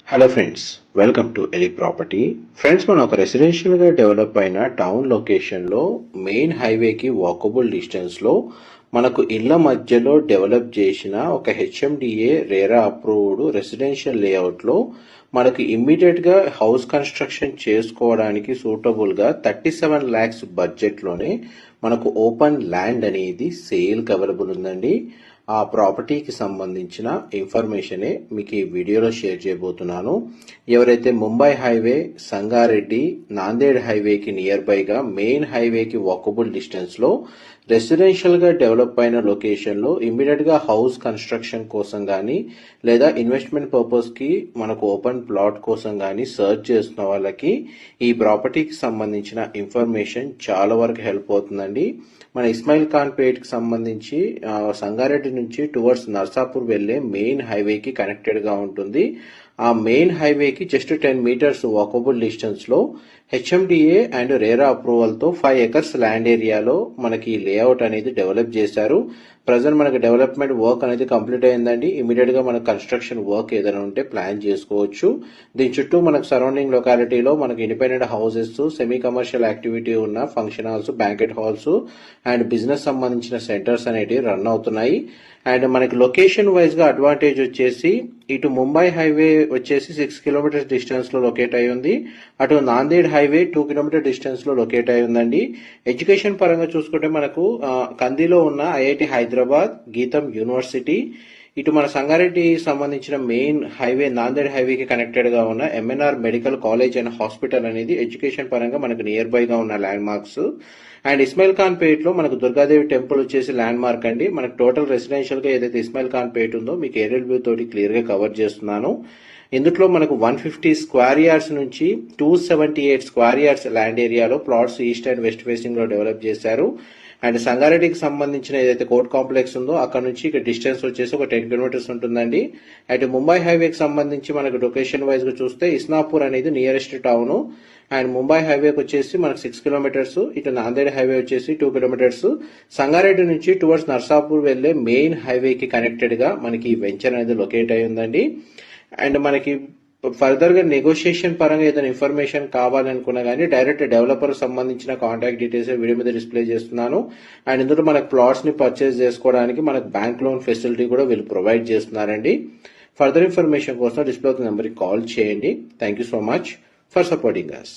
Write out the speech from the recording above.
Hello friends, welcome to ఎలి property. Friends, మనం ఒక రెసిడెన్షియల్గా డెవలప్ అయిన టౌన్ లొకేషన్లో మెయిన్ హైవేకి వాకబుల్ డిస్టెన్స్లో మనకు ఇళ్ల మధ్యలో డెవలప్ చేసిన ఒక హెచ్ఎండిఏ రేరా అప్రూవ్డ్ రెసిడెన్షియల్ లేఅవుట్లో మనకు ఇమ్మీడియట్గా హౌస్ కన్స్ట్రక్షన్ చేసుకోవడానికి సూటబుల్గా 37 lakhs బడ్జెట్లోనే మనకు ఓపెన్ ల్యాండ్ అనేది సేల్కి అవైలబుల్ ఉందండి. ఆ ప్రాపర్టీకి సంబంధించిన ఇన్ఫర్మేషనే మీకు ఈ వీడియోలో షేర్ చేయబోతున్నాను. ఎవరైతే ముంబై హైవే, సంగారెడ్డి, నాందేడ్ హైవేకి నియర్ బైగా మెయిన్ హైవేకి వాకబుల్ డిస్టెన్స్లో రెసిడెన్షియల్గా డెవలప్ అయిన లొకేషన్లో ఇమ్మీడియట్గా హౌస్ కన్స్ట్రక్షన్ కోసం కానీ లేదా ఇన్వెస్ట్మెంట్ పర్పస్కి మనకు ఓపెన్ ప్లాట్ కోసం కానీ సర్చ్ చేస్తున్న వాళ్ళకి ఈ ప్రాపర్టీకి సంబంధించిన ఇన్ఫర్మేషన్ చాలా వరకు హెల్ప్ అవుతుందండి. మన ఇస్మాయిల్ ఖాన్ పేట్కి సంబంధించి సంగారెడ్డి నుంచి టువర్డ్స్ నర్సాపూర్ వెళ్లే మెయిన్ హైవేకి కనెక్టెడ్గా ఉంటుంది. ఆ మెయిన్ హైవేకి జస్ట్ 10 meters వాకబుల్ డిస్టెన్స్లో హెచ్ఎండిఏ అండ్ రేరా అప్రూవల్తో 5 acres ల్యాండ్ ఏరియాలో మనకి లేఅవుట్ అనేది డెవలప్ చేశారు. ప్రజెంట్ మనకి డెవలప్మెంట్ వర్క్ అనేది కంప్లీట్ అయిందండి. ఇమీడియట్గా మనకు కన్స్ట్రక్షన్ వర్క్ ఏదైనా ఉంటే ప్లాన్ చేసుకోవచ్చు. దీని చుట్టూ మనకు సరౌండింగ్ లొకాలిటీలో మనకి independent houses, semi commercial activity ఉన్న function halls, banquet halls and business సంబంధించిన సెంటర్స్ అనేటివి రన్ అవుతున్నాయి. అండ్ మనకి లొకేషన్ వైజ్ గా అడ్వాంటేజ్ వచ్చేసి ఇటు ముంబై హైవే వచ్చేసి 6 kilometers డిస్టెన్స్ లో లొకేట్ అయి ఉంది. అటు నాందేడ్ హైవే 2 kilometers డిస్టెన్స్ లో లొకేట్ అయి ఉందండి. ఎడ్యుకేషన్ పరంగా చూసుకుంటే మనకు కందిలో ఉన్న ఐఐటి హైదరాబాద్, గీతం యూనివర్సిటీ, ఇటు మన సంగారెడ్డి సంబంధించిన మెయిన్ హైవే నాందేడ్ హైవేకి కనెక్టెడ్ గా ఉన్న MNR medical college and hospital అనేది ఎడ్యుకేషన్ పరంగా మనకు నియర్ బై గా ఉన్న landmarks. And Ismail Khan Pet లో మనకు దుర్గాదేవి టెంపుల్ వచ్చేసి ల్యాండ్ మార్క్ అండి. మనకు టోటల్ రెసిడెన్షియల్ గా ఏదైతే ఇస్మాయిల్ ఖాన్ పేట్ ఉందో మీకు ఏరియల్ వ్యూ తోటి క్లియర్ గా కవర్ చేస్తున్నాను. ఇందులో మనకు 150 square yards నుంచి 278 square yards ల్యాండ్ ఏరియాలో plots east and west facing లో డెవలప్ చేశారు. అండ్ సంగారెడ్డికి సంబంధించిన ఏదైతే కోర్ట్ కాంప్లెక్స్ ఉందో అక్కడ నుంచి ఇక్కడ డిస్టెన్స్ వచ్చేసి ఒక 10 kilometers ఉంటుందండి. అటు ముంబై హైవేకి సంబంధించి మనకు లొకేషన్ వైజ్ గా చూస్తే ఇస్నాపూర్ అనేది నియరెస్ట్ టౌన్. అండ్ ముంబై హైవేకి వచ్చేసి మనకు 6 kilometers, ఇటు నాందేడ్ హైవే వచ్చేసి 2 kilometers. సంగారెడ్డి నుంచి టువర్డ్స్ నర్సాపూర్ వెళ్లే మెయిన్ హైవేకి కనెక్టెడ్ గా మనకి ఈ వెంచర్ అనేది లొకేట్ అయి ఉందండి. అండ్ మనకి ఫర్దర్ గా నెగోషియేషన్ పరంగా ఏదైనా ఇన్ఫర్మేషన్ కావాలనుకున్నా కానీ డైరెక్ట్ డెవలపర్ సంబంధించిన కాంటాక్ట్ డీటెయిల్స్ వీడియో మీద డిస్ప్లే చేస్తున్నాను. అండ్ ఇందులో మనకు ప్లాట్స్ ని పర్చేస్ చేసుకోవడానికి మనకు బ్యాంక్ లోన్ ఫెసిలిటీ కూడా వీళ్ళు ప్రొవైడ్ చేస్తున్నారండి. ఫర్దర్ ఇన్ఫర్మేషన్ కోసం డిస్ప్లే అవుతున్న నెంబర్కి కాల్ చేయండి. Thank you so much for supporting us.